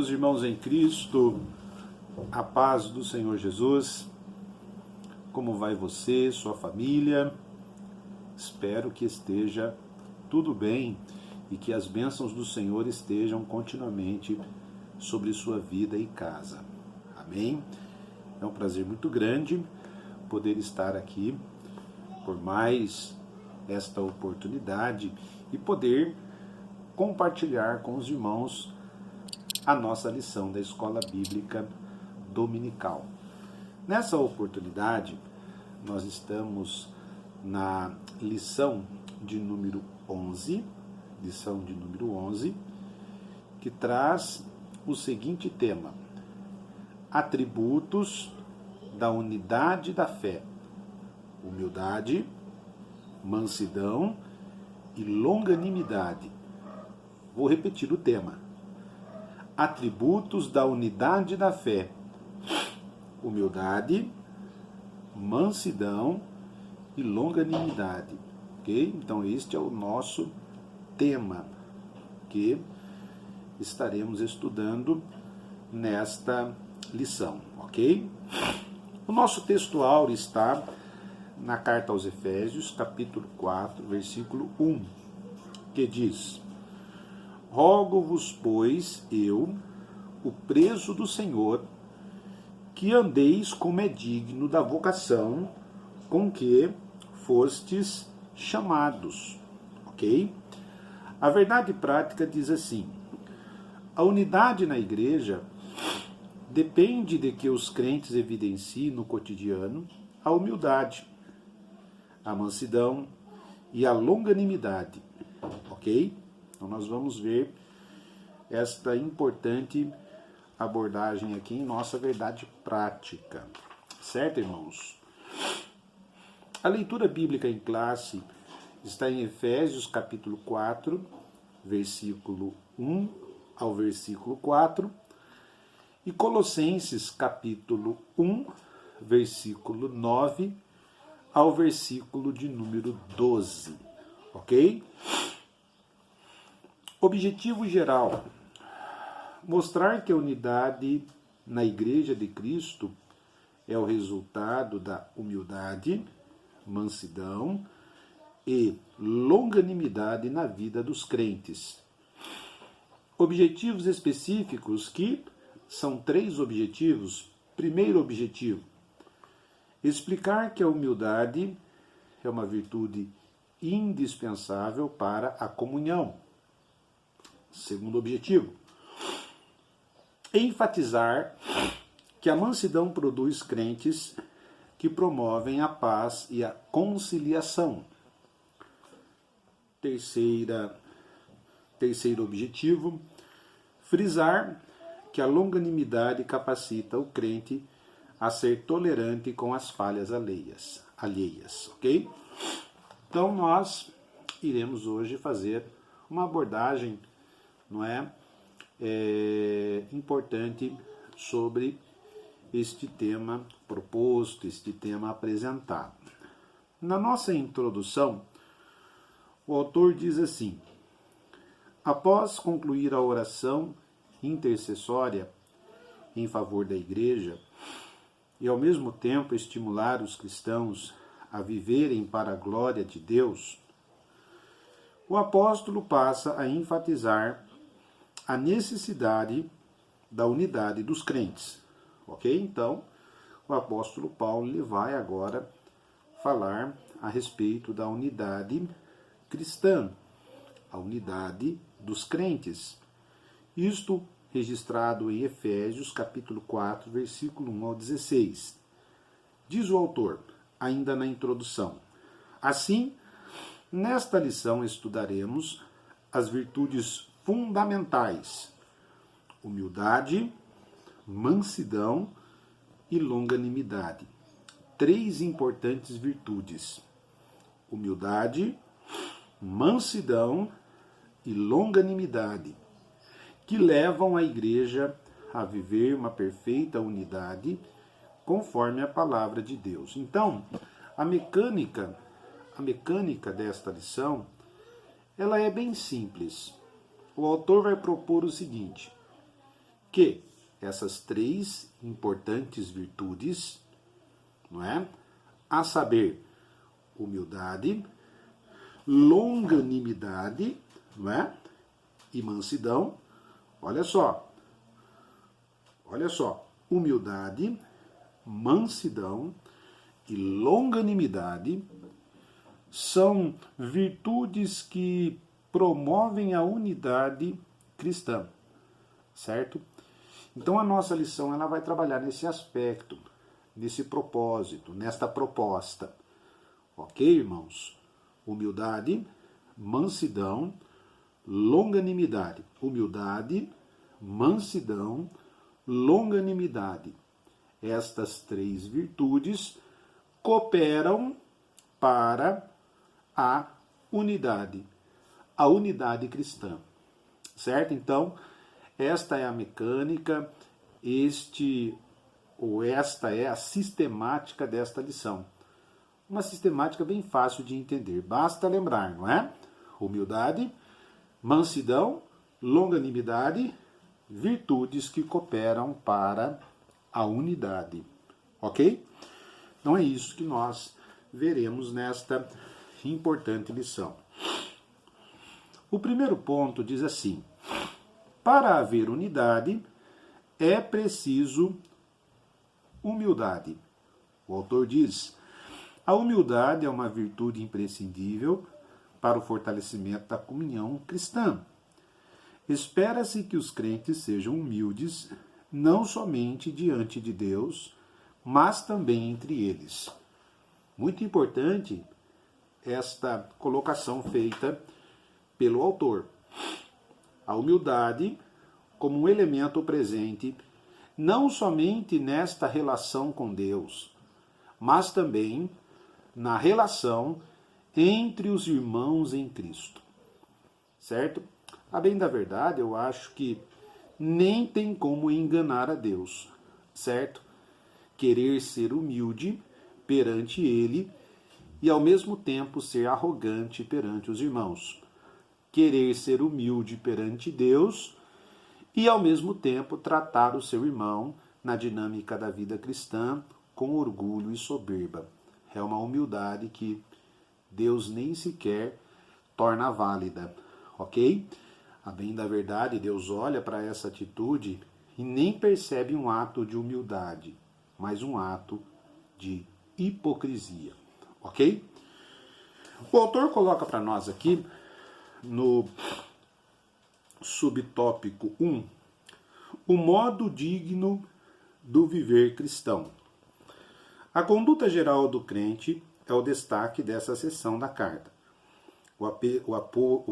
Meus irmãos em Cristo, a paz do Senhor Jesus, como vai você, sua família? Espero que esteja tudo bem e que as bênçãos do Senhor estejam continuamente sobre sua vida e casa. Amém? É um prazer muito grande poder estar aqui por mais esta oportunidade e poder compartilhar com os irmãos a nossa lição da Escola Bíblica Dominical. Nessa oportunidade, nós estamos na lição de número 11, que traz o seguinte tema: atributos da unidade da fé, humildade, mansidão e longanimidade. Vou repetir o tema: atributos da unidade da fé, humildade, mansidão e longanimidade. Ok? Então este é o nosso tema que estaremos estudando nesta lição, ok? O nosso textual está na carta aos Efésios, capítulo 4, versículo 1, que diz: rogo-vos, pois, eu, o preso do Senhor, que andeis como é digno da vocação com que fostes chamados. Ok? A verdade prática diz assim: a unidade na igreja depende de que os crentes evidenciem no cotidiano a humildade, a mansidão e a longanimidade. Ok? Então nós vamos ver esta importante abordagem aqui em nossa verdade prática. Certo, irmãos? A leitura bíblica em classe está em Efésios capítulo 4, versículo 1 ao versículo 4, e Colossenses capítulo 1, versículo 9 ao versículo de número 12. Ok? Objetivo geral: mostrar que a unidade na Igreja de Cristo é o resultado da humildade, mansidão e longanimidade na vida dos crentes. Objetivos específicos, que são 3 objetivos. Primeiro objetivo: explicar que a humildade é uma virtude indispensável para a comunhão. Segundo objetivo: enfatizar que a mansidão produz crentes que promovem a paz e a conciliação. Terceiro objetivo: frisar que a longanimidade capacita o crente a ser tolerante com as falhas alheias. Ok? Então nós iremos hoje fazer uma abordagem, não é, importante sobre este tema proposto, este tema apresentado. Na nossa introdução, o autor diz assim: após concluir a oração intercessória em favor da igreja e ao mesmo tempo estimular os cristãos a viverem para a glória de Deus, o apóstolo passa a enfatizar a necessidade da unidade dos crentes. Ok? Então, o apóstolo Paulo ele vai agora falar a respeito da unidade cristã, a unidade dos crentes. Isto registrado em Efésios, capítulo 4, versículo 1 ao 16. Diz o autor, ainda na introdução: assim, nesta lição estudaremos as virtudes fundamentais: humildade, mansidão e longanimidade. 3 importantes virtudes: humildade, mansidão e longanimidade, que levam a igreja a viver uma perfeita unidade conforme a palavra de Deus. Então, a mecânica desta lição, ela é bem simples. O autor vai propor o seguinte: que essas três importantes virtudes, não é? A saber, humildade, longanimidade, não é? E mansidão. Olha só, humildade, mansidão e longanimidade são virtudes que promovem a unidade cristã, certo? Então a nossa lição ela vai trabalhar nesse aspecto, nesse propósito, nesta proposta. Ok, irmãos? Humildade, mansidão, longanimidade. Humildade, mansidão, longanimidade. Estas três virtudes cooperam para a unidade cristã, certo? Então, esta é a mecânica, esta é a sistemática desta lição. Uma sistemática bem fácil de entender, basta lembrar, não é? Humildade, mansidão, longanimidade, virtudes que cooperam para a unidade, ok? Então é isso que nós veremos nesta importante lição. O primeiro ponto diz assim: para haver unidade é preciso humildade. O autor diz: a humildade é uma virtude imprescindível para o fortalecimento da comunhão cristã. Espera-se que os crentes sejam humildes, não somente diante de Deus, mas também entre eles. Muito importante esta colocação feita pelo autor. A humildade como um elemento presente não somente nesta relação com Deus, mas também na relação entre os irmãos em Cristo. Certo? A bem da verdade, eu acho que nem tem como enganar a Deus, certo? Querer ser humilde perante Ele e ao mesmo tempo ser arrogante perante os irmãos. Querer ser humilde perante Deus e ao mesmo tempo tratar o seu irmão na dinâmica da vida cristã com orgulho e soberba. É uma humildade que Deus nem sequer torna válida, ok? A bem da verdade, Deus olha para essa atitude e nem percebe um ato de humildade, mas um ato de hipocrisia, ok? O autor coloca para nós aqui, no subtópico 1, o modo digno do viver cristão. A conduta geral do crente é o destaque dessa seção da carta. O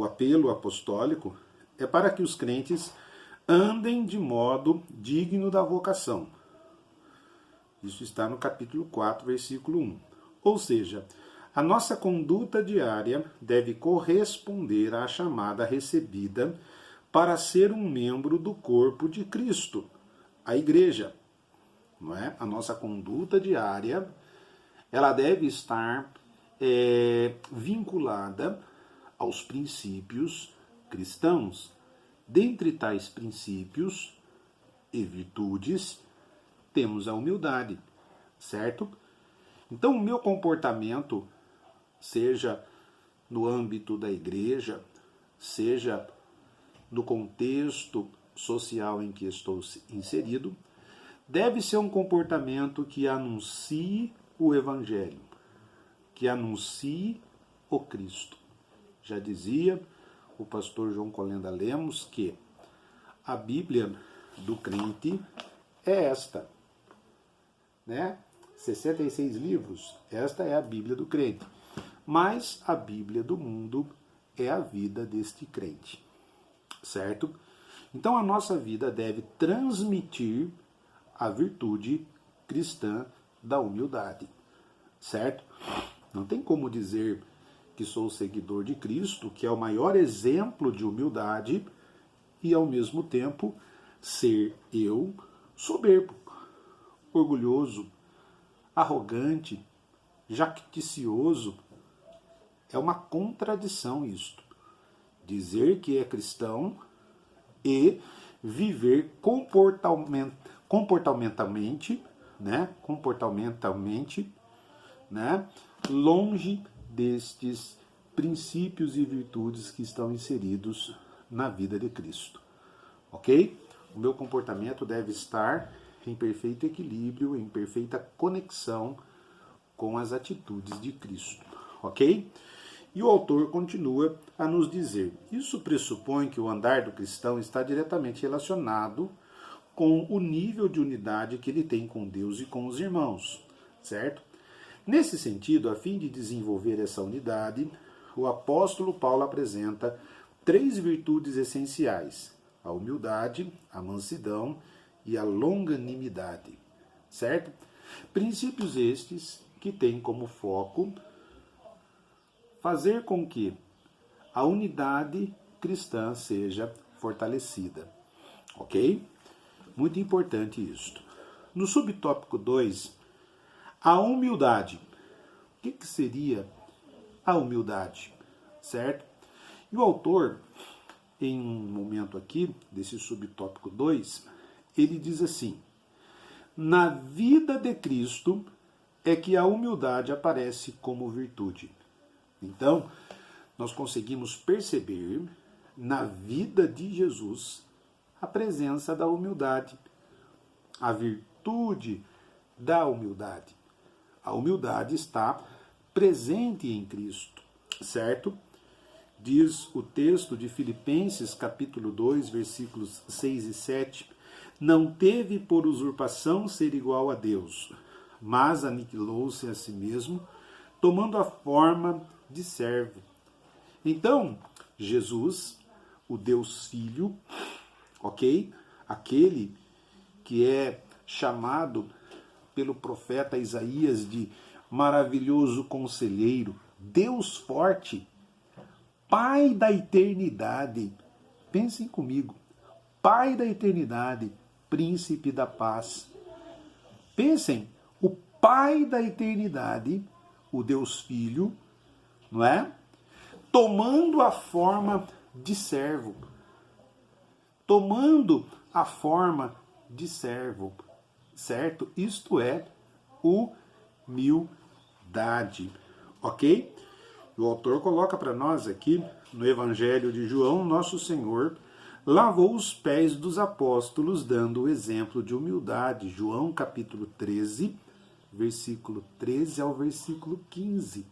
apelo apostólico é para que os crentes andem de modo digno da vocação. Isso está no capítulo 4, versículo 1. Ou seja, a nossa conduta diária deve corresponder à chamada recebida para ser um membro do corpo de Cristo, a igreja. Não é? A nossa conduta diária ela deve estar vinculada aos princípios cristãos. Dentre tais princípios e virtudes, temos a humildade, certo? Então, o meu comportamento, seja no âmbito da igreja, seja no contexto social em que estou inserido, deve ser um comportamento que anuncie o Evangelho, que anuncie o Cristo. Já dizia o pastor João Colenda Lemos que a Bíblia do crente é esta, né? 66 livros, esta é a Bíblia do crente. Mas a Bíblia do mundo é a vida deste crente, certo? Então a nossa vida deve transmitir a virtude cristã da humildade, certo? Não tem como dizer que sou seguidor de Cristo, que é o maior exemplo de humildade, e ao mesmo tempo ser eu soberbo, orgulhoso, arrogante, jacticioso. É uma contradição isto. Dizer que é cristão e viver comportamentalmente, né, longe destes princípios e virtudes que estão inseridos na vida de Cristo. Ok? O meu comportamento deve estar em perfeito equilíbrio, em perfeita conexão com as atitudes de Cristo. Ok? E o autor continua a nos dizer: isso pressupõe que o andar do cristão está diretamente relacionado com o nível de unidade que ele tem com Deus e com os irmãos, certo? Nesse sentido, a fim de desenvolver essa unidade, o apóstolo Paulo apresenta 3 virtudes essenciais: a humildade, a mansidão e a longanimidade, certo? Princípios estes que têm como foco fazer com que a unidade cristã seja fortalecida, ok? Muito importante isto. No subtópico 2, a humildade. O que seria a humildade, certo? E o autor, em um momento aqui, desse subtópico 2, ele diz assim: na vida de Cristo é que a humildade aparece como virtude. Então, nós conseguimos perceber na vida de Jesus a presença da humildade, a virtude da humildade. A humildade está presente em Cristo, certo? Diz o texto de Filipenses, capítulo 2, versículos 6 e 7, não teve por usurpação ser igual a Deus, mas aniquilou-se a si mesmo, tomando a forma de servo. Então, Jesus, o Deus Filho, ok? Aquele que é chamado pelo profeta Isaías de maravilhoso conselheiro, Deus forte, Pai da eternidade. Pensem comigo. Pai da eternidade, príncipe da paz. Pensem, o Pai da eternidade, o Deus Filho, não é? Tomando a forma de servo. Tomando a forma de servo, certo? Isto é humildade, ok? O autor coloca para nós aqui, no Evangelho de João, nosso Senhor lavou os pés dos apóstolos, dando o exemplo de humildade. João capítulo 13, versículo 13 ao versículo 15.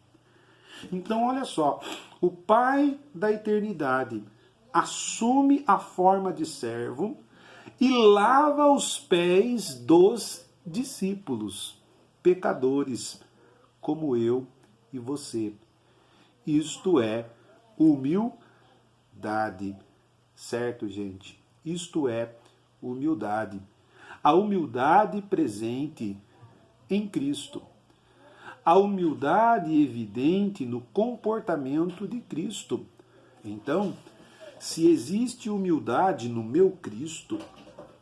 Então, olha só, o Pai da eternidade assume a forma de servo e lava os pés dos discípulos, pecadores, como eu e você. Isto é humildade, certo, gente? Isto é humildade. A humildade presente em Cristo. A humildade evidente no comportamento de Cristo. Então, se existe humildade no meu Cristo,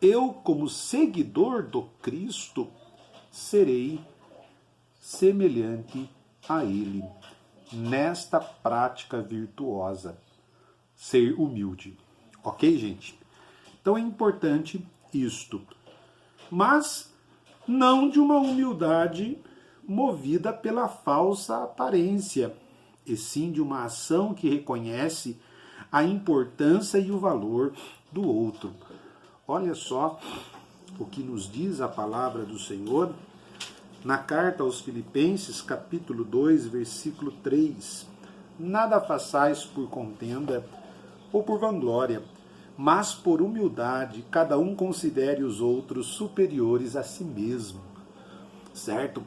eu, como seguidor do Cristo, serei semelhante a Ele nesta prática virtuosa, ser humilde. Ok, gente? Então é importante isto. Mas não de uma humildade movida pela falsa aparência, e sim de uma ação que reconhece a importância e o valor do outro. Olha só o que nos diz a palavra do Senhor na carta aos Filipenses, capítulo 2, versículo 3. Nada façais por contenda ou por vanglória, mas por humildade, cada um considere os outros superiores a si mesmo. Certo?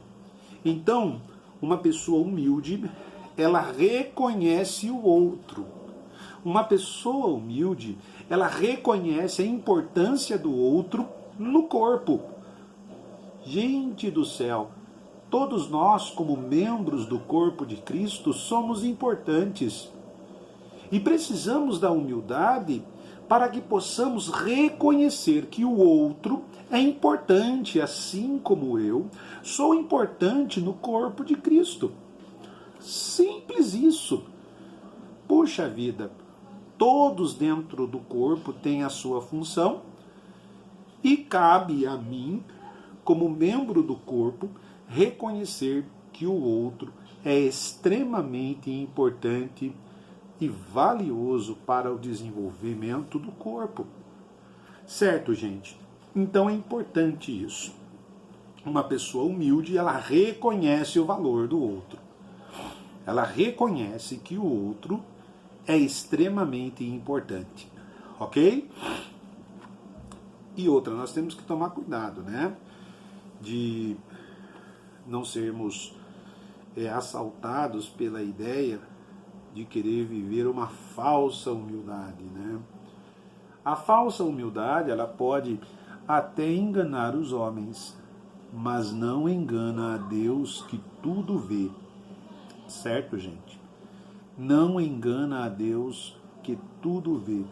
Então, uma pessoa humilde, ela reconhece o outro. Uma pessoa humilde, ela reconhece a importância do outro no corpo. Gente do céu, todos nós, como membros do corpo de Cristo, somos importantes. E precisamos da humildade para que possamos reconhecer que o outro é importante, assim como eu sou importante no corpo de Cristo. Simples isso. Puxa vida, todos dentro do corpo têm a sua função E cabe a mim, como membro do corpo, reconhecer que o outro é extremamente importante e valioso para o desenvolvimento do corpo. Certo, gente? Então é importante isso. Uma pessoa humilde, ela reconhece o valor do outro. Ela reconhece que o outro é extremamente importante. Ok? E outra, nós temos que tomar cuidado, né? De não sermos assaltados pela ideia de querer viver uma falsa humildade, né? A falsa humildade, ela pode até enganar os homens, mas não engana a Deus que tudo vê. Certo, gente? Não engana a Deus que tudo vê.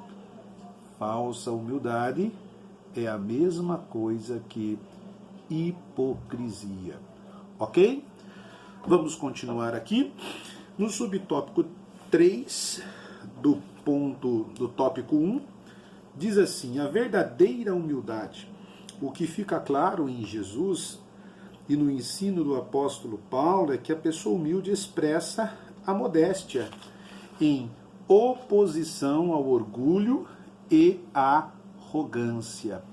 Falsa humildade é a mesma coisa que hipocrisia. Ok? Vamos continuar aqui. No subtópico 3 do tópico 1, diz assim: a verdadeira humildade. O que fica claro em Jesus e no ensino do apóstolo Paulo é que a pessoa humilde expressa a modéstia em oposição ao orgulho e à arrogância,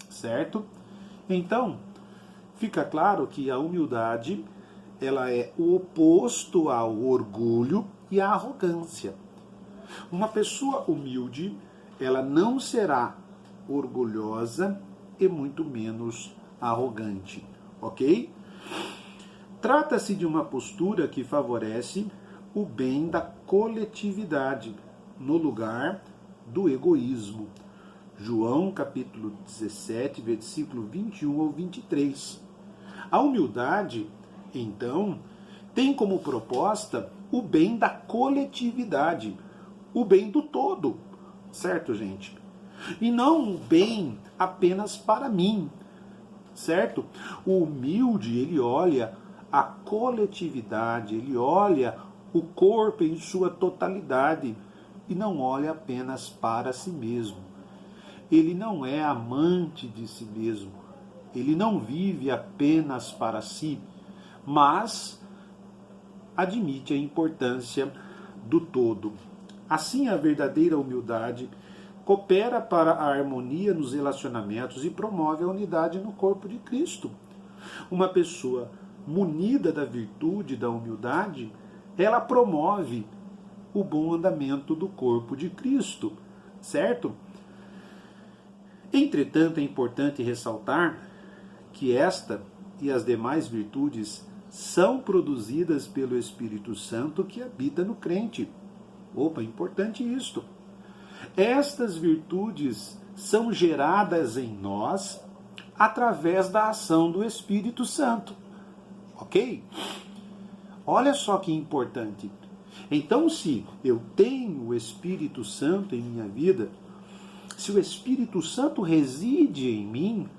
certo? Então, fica claro que a humildade, ela é o oposto ao orgulho e à arrogância. Uma pessoa humilde, ela não será orgulhosa e muito menos arrogante, ok? Trata-se de uma postura que favorece o bem da coletividade no lugar do egoísmo. João capítulo 17, versículo 21 ao 23. A humildade, então, tem como proposta o bem da coletividade, o bem do todo, certo, gente? E não o bem apenas para mim, certo? O humilde, ele olha a coletividade, ele olha o corpo em sua totalidade e não olha apenas para si mesmo. Ele não é amante de si mesmo, ele não vive apenas para si, mas admite a importância do todo. Assim, a verdadeira humildade coopera para a harmonia nos relacionamentos e promove a unidade no corpo de Cristo. Uma pessoa munida da virtude da humildade, ela promove o bom andamento do corpo de Cristo, certo? Entretanto, é importante ressaltar que esta e as demais virtudes são produzidas pelo Espírito Santo que habita no crente. Opa, importante isto. Estas virtudes são geradas em nós através da ação do Espírito Santo. Ok? Olha só que importante. Então, se eu tenho o Espírito Santo em minha vida, se o Espírito Santo reside em mim,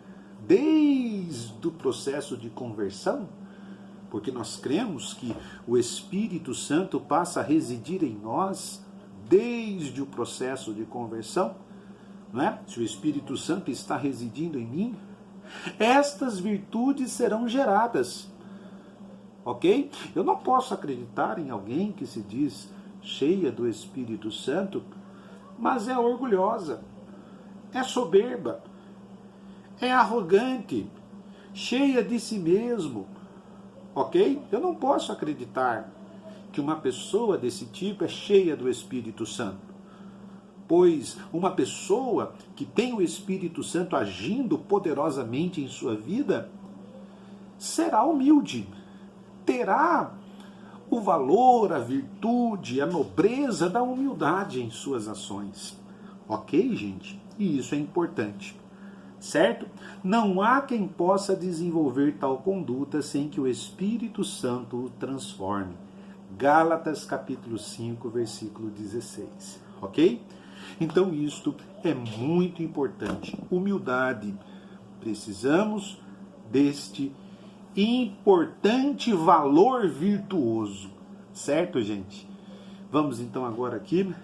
desde o processo de conversão, porque nós cremos que o Espírito Santo passa a residir em nós desde o processo de conversão, né? Se o Espírito Santo está residindo em mim, estas virtudes serão geradas, ok? Eu não posso acreditar em alguém que se diz cheia do Espírito Santo, mas é orgulhosa, é soberba, é arrogante, cheia de si mesmo, ok? Eu não posso acreditar que uma pessoa desse tipo é cheia do Espírito Santo, pois uma pessoa que tem o Espírito Santo agindo poderosamente em sua vida será humilde, terá o valor, a virtude, a nobreza da humildade em suas ações. Ok, gente? E isso é importante, certo? Não há quem possa desenvolver tal conduta sem que o Espírito Santo o transforme. Gálatas capítulo 5, versículo 16. Ok? Então isto é muito importante. Humildade. Precisamos deste importante valor virtuoso. Certo, gente? Vamos então agora aqui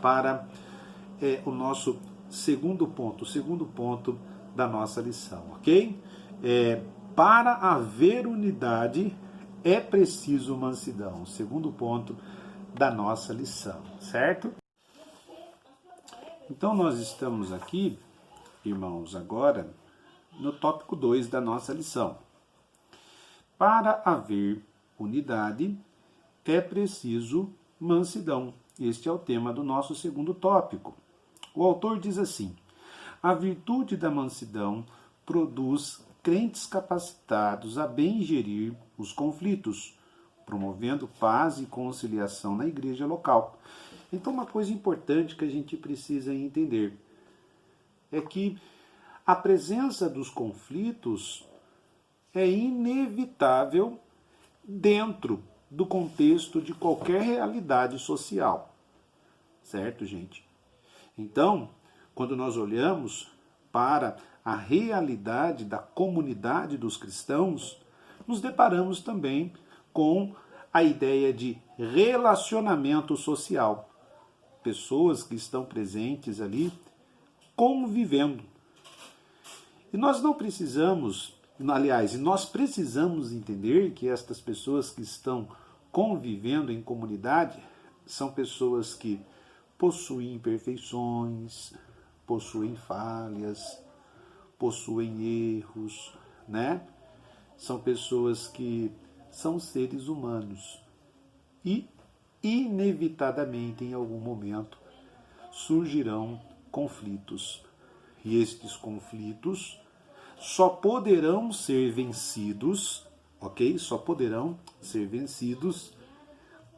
para o nosso segundo ponto. O segundo ponto da nossa lição, ok? Para haver unidade é preciso mansidão, segundo ponto da nossa lição, certo? Então nós estamos aqui, irmãos, agora no tópico 2 da nossa lição. Para haver unidade é preciso mansidão. Este é o tema do nosso segundo tópico. O autor diz assim: a virtude da mansidão produz crentes capacitados a bem gerir os conflitos, promovendo paz e conciliação na igreja local. Então, uma coisa importante que a gente precisa entender é que a presença dos conflitos é inevitável dentro do contexto de qualquer realidade social. Certo, gente? Então, quando nós olhamos para a realidade da comunidade dos cristãos, nos deparamos também com a ideia de relacionamento social. Pessoas que estão presentes ali convivendo. E nós não precisamos, aliás, nós precisamos entender que estas pessoas que estão convivendo em comunidade são pessoas que possuem imperfeições, possuem falhas, possuem erros, né? São pessoas que são seres humanos e, inevitadamente, em algum momento, surgirão conflitos. E estes conflitos só poderão ser vencidos, ok? Só poderão ser vencidos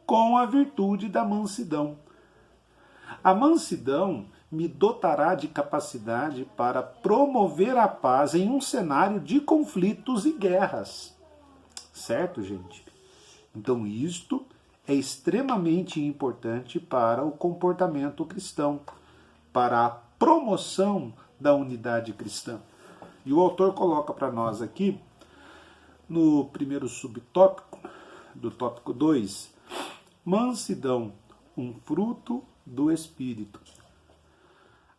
com a virtude da mansidão. A mansidão me dotará de capacidade para promover a paz em um cenário de conflitos e guerras. Certo, gente? Então, isto é extremamente importante para o comportamento cristão, para a promoção da unidade cristã. E o autor coloca para nós aqui, no primeiro subtópico, do tópico 2, mansidão, um fruto do Espírito.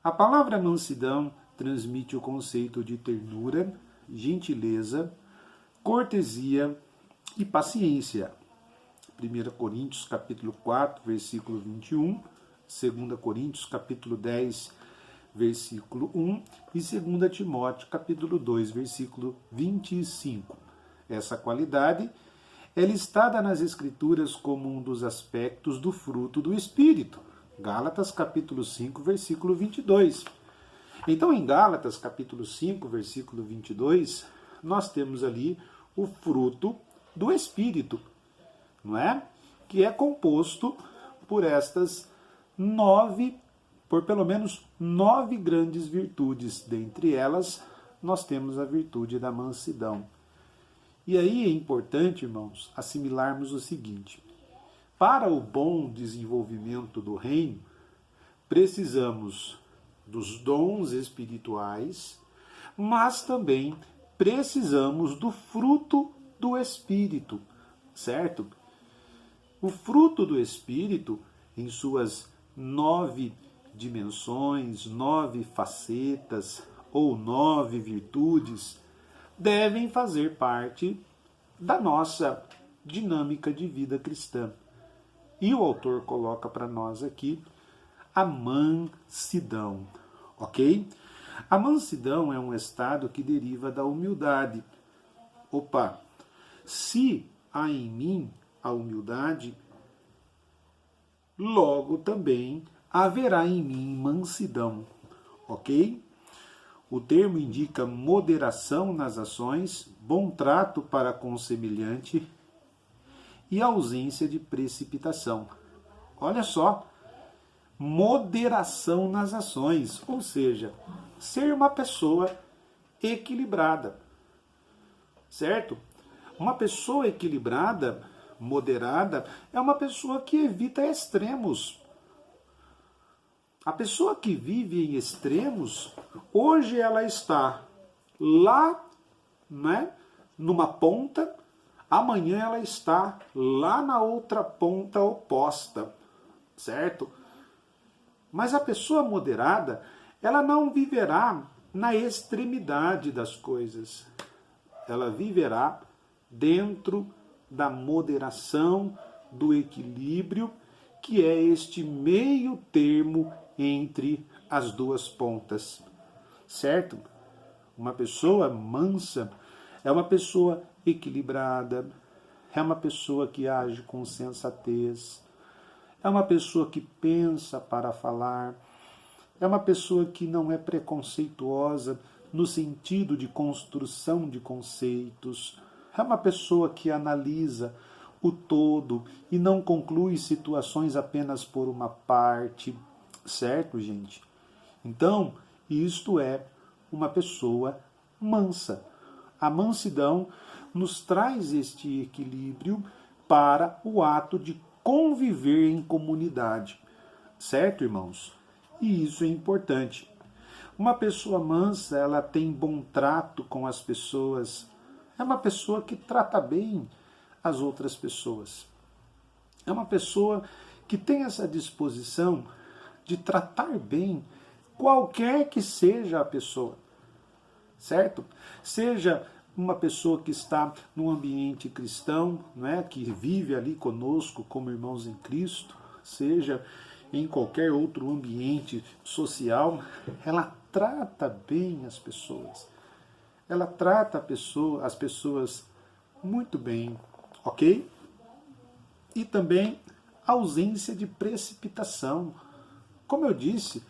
A palavra mansidão transmite o conceito de ternura, gentileza, cortesia e paciência. 1 Coríntios capítulo 4, versículo 21, 2 Coríntios capítulo 10, versículo 1 e 2 Timóteo capítulo 2, versículo 25. Essa qualidade é listada nas Escrituras como um dos aspectos do fruto do Espírito. Gálatas capítulo 5, versículo 22. Então, em Gálatas capítulo 5, versículo 22, nós temos ali o fruto do Espírito, não é? Que é composto por por pelo menos 9 grandes virtudes. Dentre elas, nós temos a virtude da mansidão. E aí é importante, irmãos, assimilarmos o seguinte: para o bom desenvolvimento do reino, precisamos dos dons espirituais, mas também precisamos do fruto do Espírito, certo? O fruto do Espírito, em suas 9 dimensões, 9 facetas ou 9 virtudes, devem fazer parte da nossa dinâmica de vida cristã. E o autor coloca para nós aqui a mansidão, ok? A mansidão é um estado que deriva da humildade. Se há em mim a humildade, logo também haverá em mim mansidão, ok? O termo indica moderação nas ações, bom trato para com o semelhante e ausência de precipitação. Olha só, moderação nas ações, ou seja, ser uma pessoa equilibrada, certo? Uma pessoa equilibrada, moderada, é uma pessoa que evita extremos. A pessoa que vive em extremos, hoje ela está lá, né, numa ponta, amanhã ela está lá na outra ponta oposta, certo? Mas a pessoa moderada, ela não viverá na extremidade das coisas. Ela viverá dentro da moderação, do equilíbrio, que é este meio termo entre as duas pontas. Certo? Uma pessoa mansa é uma pessoa equilibrada, é uma pessoa que age com sensatez, é uma pessoa que pensa para falar, é uma pessoa que não é preconceituosa no sentido de construção de conceitos, é uma pessoa que analisa o todo e não conclui situações apenas por uma parte, certo, gente? Então, isto é uma pessoa mansa. A mansidão nos traz este equilíbrio para o ato de conviver em comunidade. Certo, irmãos? E isso é importante. Uma pessoa mansa, ela tem bom trato com as pessoas. É uma pessoa que trata bem as outras pessoas. É uma pessoa que tem essa disposição de tratar bem qualquer que seja a pessoa. Certo? Seja uma pessoa que está num ambiente cristão, não é? Que vive ali conosco como irmãos em Cristo, seja em qualquer outro ambiente social, ela trata bem as pessoas. Ela trata as pessoas muito bem, ok? E também a ausência de precipitação. Como eu disse,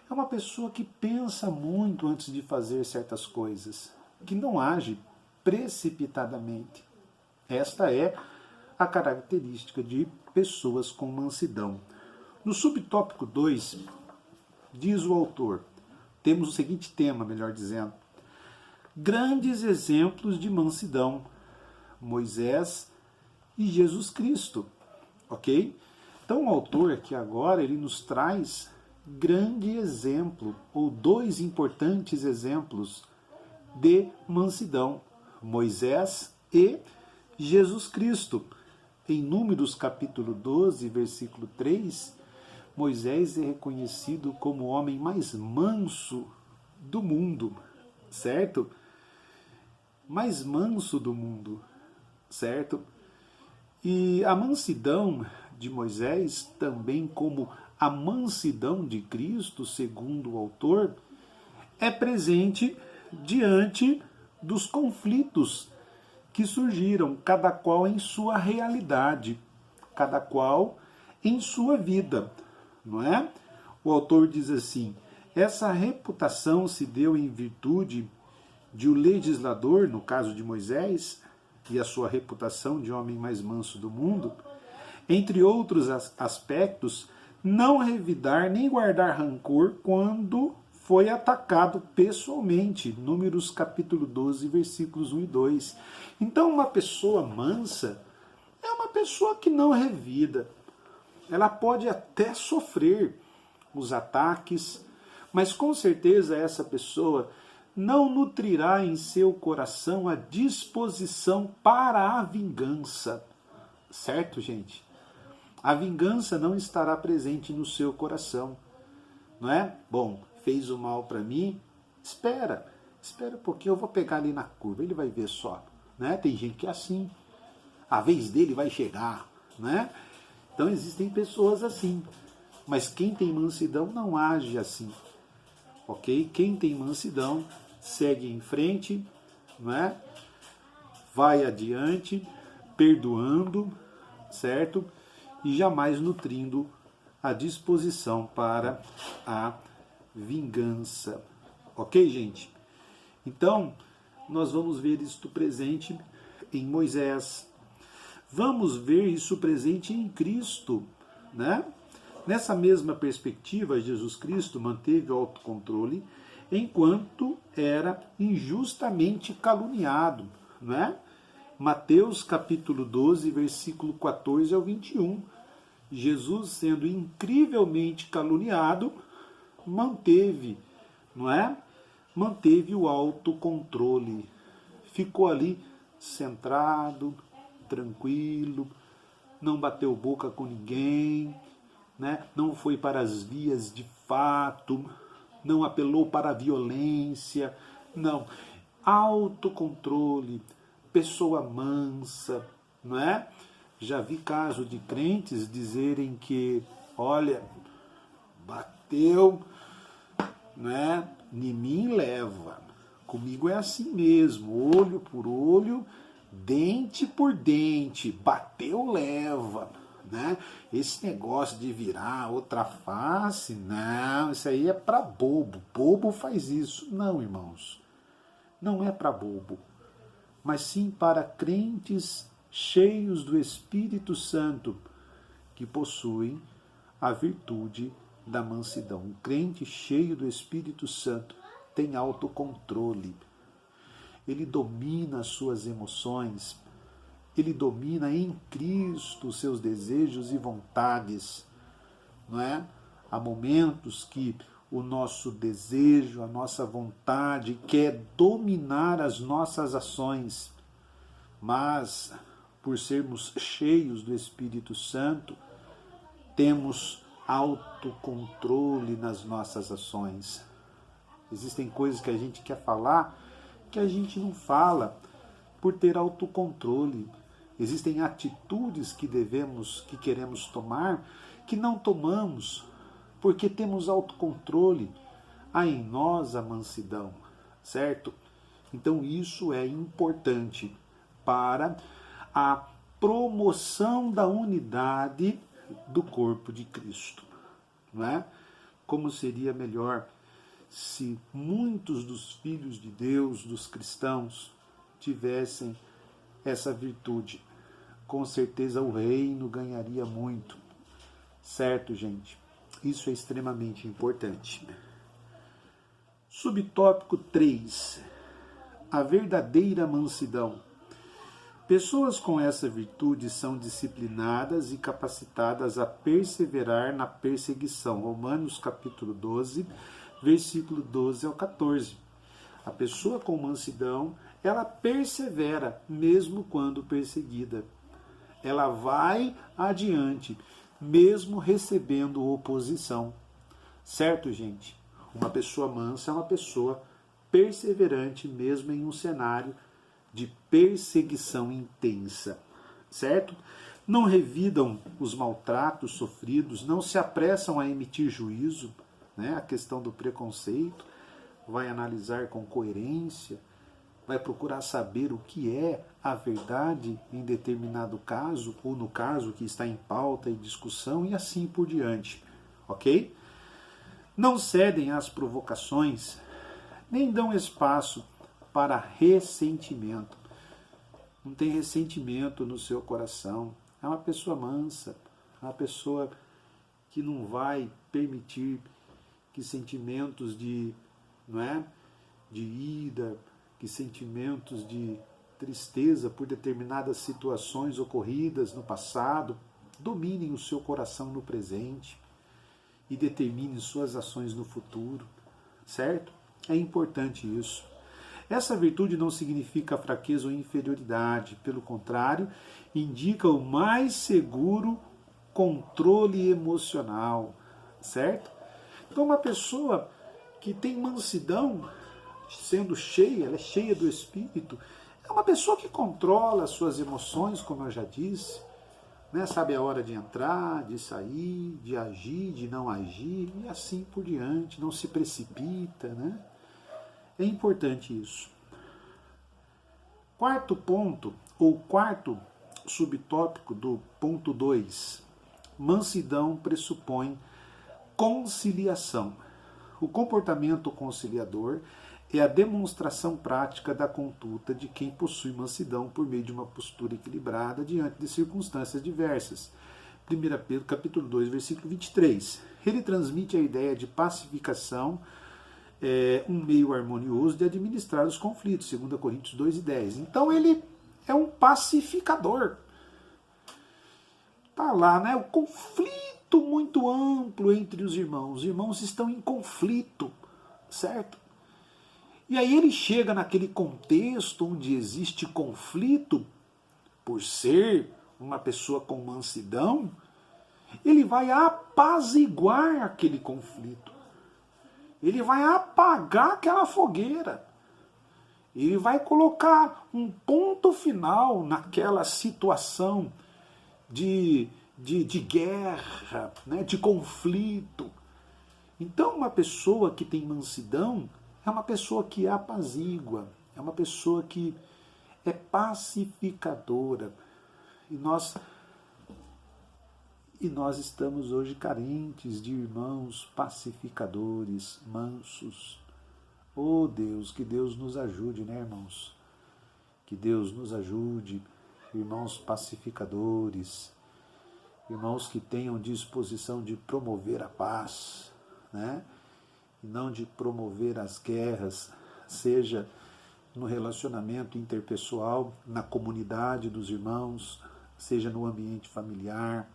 é uma pessoa que pensa muito antes de fazer certas coisas, que não age precipitadamente. Esta é a característica de pessoas com mansidão. No subtópico 2, diz o autor, temos o seguinte tema, melhor dizendo: grandes exemplos de mansidão, Moisés e Jesus Cristo. Ok? Então o autor aqui agora, ele nos traz grande exemplo, ou dois importantes exemplos de mansidão, Moisés e Jesus Cristo. Em Números capítulo 12, versículo 3, Moisés é reconhecido como o homem mais manso do mundo, certo? Mais manso do mundo, certo? E a mansidão de Moisés, também como a mansidão de Cristo, segundo o autor, é presente diante dos conflitos que surgiram, cada qual em sua realidade, cada qual em sua vida, não é? O autor diz assim: essa reputação se deu em virtude de o legislador, no caso de Moisés, e a sua reputação de homem mais manso do mundo, entre outros aspectos, não revidar nem guardar rancor quando foi atacado pessoalmente. Números capítulo 12, versículos 1 e 2. Então, uma pessoa mansa é uma pessoa que não revida. Ela pode até sofrer os ataques, mas com certeza essa pessoa não nutrirá em seu coração a disposição para a vingança. Certo, gente? A vingança não estará presente no seu coração. Não é? Bom, fez o mal para mim, espera um pouquinho, eu vou pegar ali na curva, ele vai ver só. Né? Tem gente que é assim, a vez dele vai chegar. Né? Então existem pessoas assim, mas quem tem mansidão não age assim. Ok? Quem tem mansidão segue em frente, não é? Vai adiante, perdoando, certo? E jamais nutrindo a disposição para a vingança. Ok, gente? Então, nós vamos ver isto presente em Moisés. Vamos ver isso presente em Cristo, né? Nessa mesma perspectiva, Jesus Cristo manteve o autocontrole enquanto era injustamente caluniado, não é? Mateus capítulo 12, versículo 14 ao 21. Jesus, sendo incrivelmente caluniado, manteve, não é? Manteve o autocontrole. Ficou ali centrado, tranquilo, não bateu boca com ninguém, né? Não foi para as vias de fato, não apelou para a violência, não. Autocontrole, pessoa mansa, não é? Já vi casos de crentes dizerem que, olha, bateu, né? Em mim leva. Comigo é assim mesmo, olho por olho, dente por dente, bateu leva, né? Esse negócio de virar outra face, não, isso aí é para bobo. Bobo faz isso. Não, irmãos. Não é para bobo, mas sim para crentes cheios do Espírito Santo, que possuem a virtude da mansidão. Um crente cheio do Espírito Santo tem autocontrole. Ele domina as suas emoções, ele domina em Cristo os seus desejos e vontades, não é? Há momentos que o nosso desejo, a nossa vontade quer dominar as nossas ações, mas por sermos cheios do Espírito Santo, temos autocontrole nas nossas ações. Existem coisas que a gente quer falar que a gente não fala por ter autocontrole. Existem atitudes que queremos tomar que não tomamos porque temos autocontrole. Há em nós a mansidão, certo? Então isso é importante para a promoção da unidade do corpo de Cristo, não é? Como seria melhor se muitos dos filhos de Deus, dos cristãos, tivessem essa virtude. Com certeza o reino ganharia muito. Certo, gente? Isso é extremamente importante. Subtópico 3. A verdadeira mansidão. Pessoas com essa virtude são disciplinadas e capacitadas a perseverar na perseguição. Romanos capítulo 12, versículo 12 ao 14. A pessoa com mansidão, ela persevera mesmo quando perseguida. Ela vai adiante, mesmo recebendo oposição. Certo, gente? Uma pessoa mansa é uma pessoa perseverante mesmo em um cenário de perseguição intensa. Certo? Não revidam os maltratos sofridos, não se apressam a emitir juízo, né? A questão do preconceito, vai analisar com coerência, vai procurar saber o que é a verdade em determinado caso, ou no caso que está em pauta e discussão, e assim por diante, ok? Não cedem às provocações, nem dão espaço para ressentimento. Não tem ressentimento no seu coração. É uma pessoa mansa, é uma pessoa que não vai permitir que sentimentos de, não é, de ira, que sentimentos de tristeza por determinadas situações ocorridas no passado dominem o seu coração no presente e determinem suas ações no futuro, certo? É importante isso. Essa virtude não significa fraqueza ou inferioridade, pelo contrário, indica o mais seguro controle emocional, certo? Então uma pessoa que tem mansidão, sendo cheia, ela é cheia do Espírito, é uma pessoa que controla as suas emoções, como eu já disse, né? Sabe a hora de entrar, de sair, de agir, de não agir, e assim por diante, não se precipita, né? É importante isso. Quarto ponto, ou quarto subtópico do ponto 2, mansidão pressupõe conciliação. O comportamento conciliador é a demonstração prática da conduta de quem possui mansidão por meio de uma postura equilibrada diante de circunstâncias diversas. 1 Pedro capítulo 2, versículo 23. Ele transmite a ideia de pacificação, um meio harmonioso de administrar os conflitos, 2 Coríntios 2 e 10. Então ele é um pacificador. Está lá, né? O conflito muito amplo entre os irmãos. Os irmãos estão em conflito, certo? E aí ele chega naquele contexto onde existe conflito, por ser uma pessoa com mansidão, ele vai apaziguar aquele conflito. Ele vai apagar aquela fogueira. Ele vai colocar um ponto final naquela situação de guerra, né, de conflito. Então, uma pessoa que tem mansidão é uma pessoa que apazigua, é uma pessoa que é pacificadora. E nós estamos hoje carentes de irmãos pacificadores, mansos. Oh Deus, que Deus nos ajude, né, irmãos? Que Deus nos ajude, irmãos pacificadores, irmãos que tenham disposição de promover a paz, né? E não de promover as guerras, seja no relacionamento interpessoal, na comunidade dos irmãos, seja no ambiente familiar,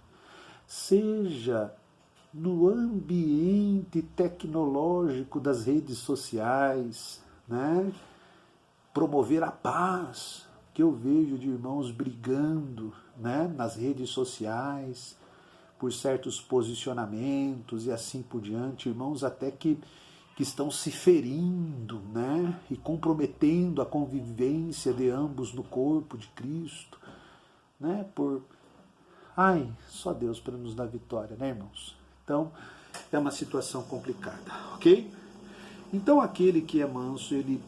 seja no ambiente tecnológico das redes sociais, né? Promover a paz, que eu vejo de irmãos brigando, né? Nas redes sociais, por certos posicionamentos e assim por diante, irmãos até que estão se ferindo, né? E comprometendo a convivência de ambos no corpo de Cristo, né? Só Deus para nos dar vitória, né, irmãos? Então, é uma situação complicada, ok? Então, aquele que é manso, ele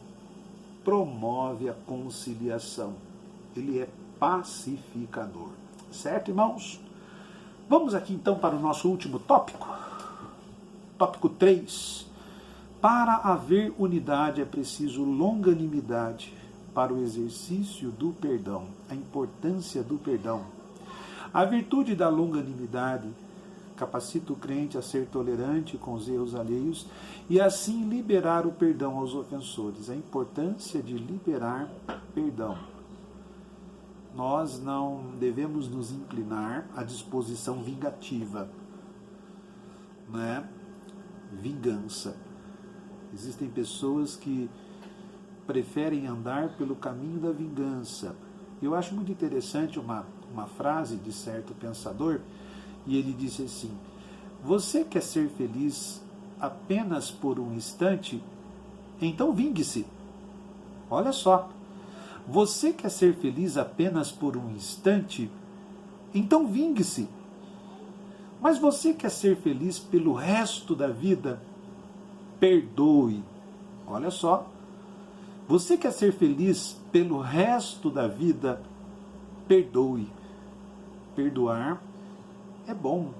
promove a conciliação. Ele é pacificador. Certo, irmãos? Vamos aqui, então, para o nosso último tópico. Tópico 3. Para haver unidade é preciso longanimidade para o exercício do perdão. A importância do perdão. A virtude da longanimidade capacita o crente a ser tolerante com os erros alheios e assim liberar o perdão aos ofensores. A importância de liberar perdão. Nós não devemos nos inclinar à disposição vingativa, né? Vingança. Existem pessoas que preferem andar pelo caminho da vingança. Eu acho muito interessante uma frase de certo pensador, e ele disse assim: você quer ser feliz apenas por um instante? Então vingue-se. Olha só. Você quer ser feliz apenas por um instante? Então vingue-se. Mas você quer ser feliz pelo resto da vida? Perdoe. Olha só. Você quer ser feliz pelo resto da vida? Perdoe. Perdoar é bom.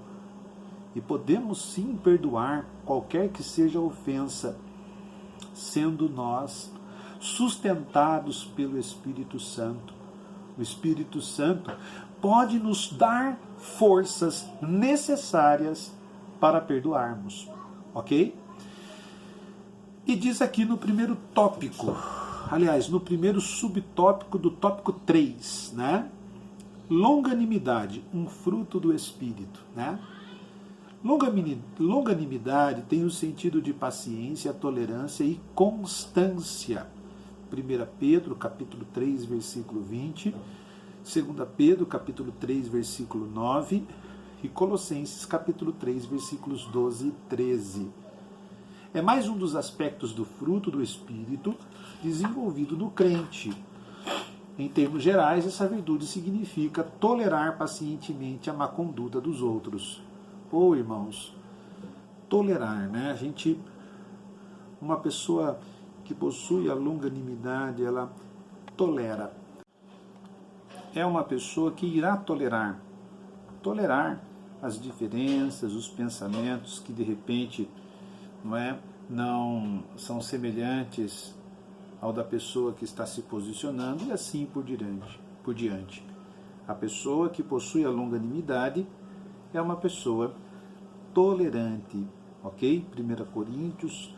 E podemos sim perdoar qualquer que seja a ofensa, sendo nós sustentados pelo Espírito Santo. O Espírito Santo pode nos dar forças necessárias para perdoarmos. Ok? E diz aqui no primeiro tópico, aliás, no primeiro subtópico do tópico 3, né? Longanimidade, um fruto do Espírito, né? Longanimidade tem o sentido de paciência, tolerância e constância. 1 Pedro, capítulo 3, versículo 20, 2 Pedro, capítulo 3, versículo 9 e Colossenses, capítulo 3, versículos 12 e 13. É mais um dos aspectos do fruto do Espírito desenvolvido no crente. Em termos gerais, essa virtude significa tolerar pacientemente a má conduta dos outros. Ou, irmãos, tolerar, né? Uma pessoa que possui a longanimidade, ela tolera. É uma pessoa que irá tolerar as diferenças, os pensamentos que de repente não são semelhantes ao da pessoa que está se posicionando e assim por diante. A pessoa que possui a longanimidade é uma pessoa tolerante, ok? 1 Coríntios,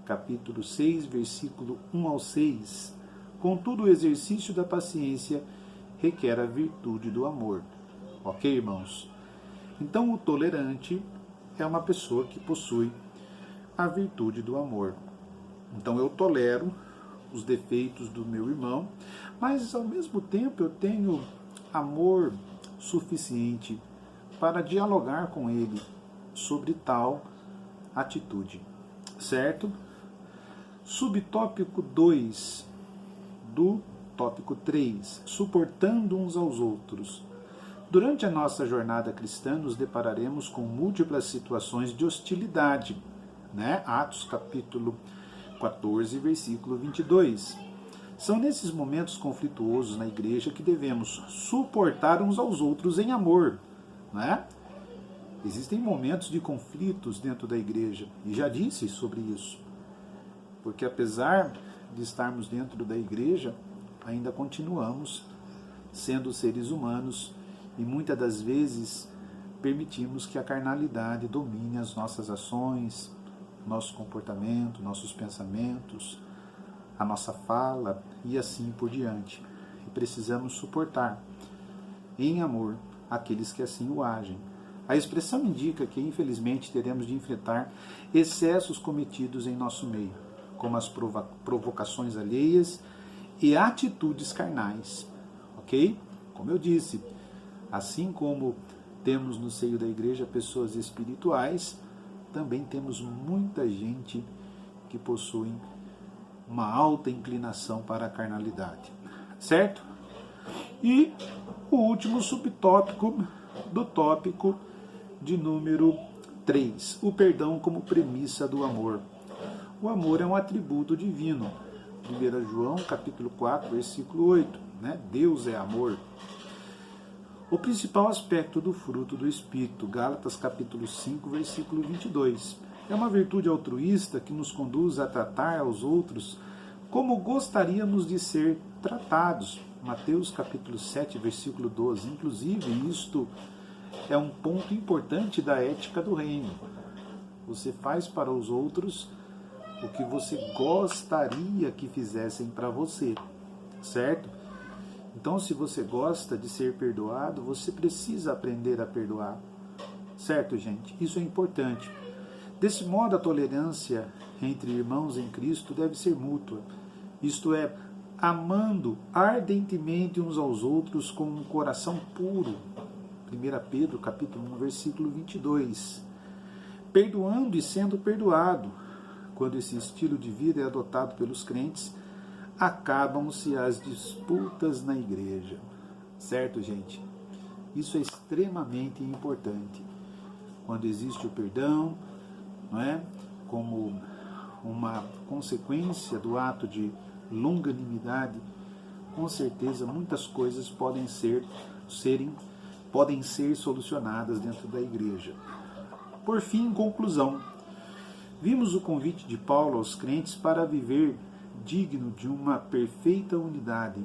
capítulo 6, versículo 1 ao 6. Contudo, o exercício da paciência requer a virtude do amor. Ok, irmãos? Então, o tolerante é uma pessoa que possui a virtude do amor. Então, eu tolero os defeitos do meu irmão, mas, ao mesmo tempo, eu tenho amor suficiente para dialogar com ele sobre tal atitude. certo? Subtópico 2 do tópico 3, suportando uns aos outros. Durante a nossa jornada cristã, nos depararemos com múltiplas situações de hostilidade, né? Atos capítulo 14, versículo 22. São nesses momentos conflituosos na igreja que devemos suportar uns aos outros em amor, né? Existem momentos de conflitos dentro da igreja, e já disse sobre isso, porque apesar de estarmos dentro da igreja, ainda continuamos sendo seres humanos e muitas das vezes permitimos que a carnalidade domine as nossas ações, nosso comportamento, nossos pensamentos, a nossa fala e assim por diante. E precisamos suportar em amor aqueles que assim o agem. A expressão indica que, infelizmente, teremos de enfrentar excessos cometidos em nosso meio, como as provocações alheias e atitudes carnais, ok? Como eu disse, assim como temos no seio da igreja pessoas espirituais, também temos muita gente que possui uma alta inclinação para a carnalidade, certo? E o último subtópico do tópico de número 3, o perdão como premissa do amor. O amor é um atributo divino. 1 João, capítulo 4, versículo 8. Né? Deus é amor. O principal aspecto do fruto do Espírito, Gálatas, capítulo 5, versículo 22. É uma virtude altruísta que nos conduz a tratar aos outros como gostaríamos de ser tratados. Mateus, capítulo 7, versículo 12. Inclusive, isto é um ponto importante da ética do reino. Você faz para os outros o que você gostaria que fizessem para você, certo? Então, se você gosta de ser perdoado, você precisa aprender a perdoar, certo, gente? Isso é importante. Desse modo, a tolerância entre irmãos em Cristo deve ser mútua, isto é, amando ardentemente uns aos outros com um coração puro. 1 Pedro, capítulo 1, versículo 22. Perdoando e sendo perdoado. Quando esse estilo de vida é adotado pelos crentes, acabam-se as disputas na igreja. Certo, gente? Isso é extremamente importante. Quando existe o perdão, não é? Como uma consequência do ato de longanimidade, com certeza muitas coisas podem ser solucionadas dentro da igreja. Por fim, em conclusão, vimos o convite de Paulo aos crentes para viver digno de uma perfeita unidade.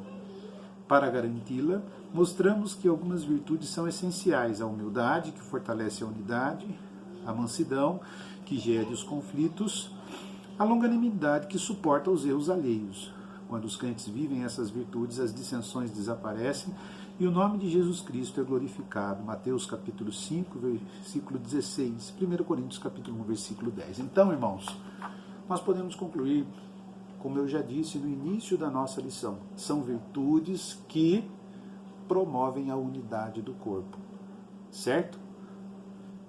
Para garanti-la, mostramos que algumas virtudes são essenciais: a humildade, que fortalece a unidade, a mansidão, que gere os conflitos, a longanimidade, que suporta os erros alheios. Quando os crentes vivem essas virtudes, as dissensões desaparecem e o nome de Jesus Cristo é glorificado. Mateus capítulo 5, versículo 16, 1 Coríntios capítulo 1, versículo 10. Então, irmãos, nós podemos concluir, como eu já disse no início da nossa lição, são virtudes que promovem a unidade do corpo, certo?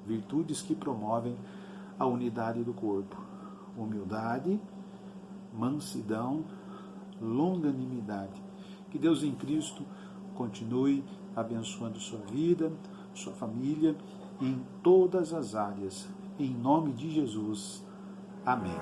Virtudes que promovem a unidade do corpo. Humildade, mansidão, longanimidade. Que Deus em Cristo continue abençoando sua vida, sua família, em todas as áreas. Em nome de Jesus. Amém.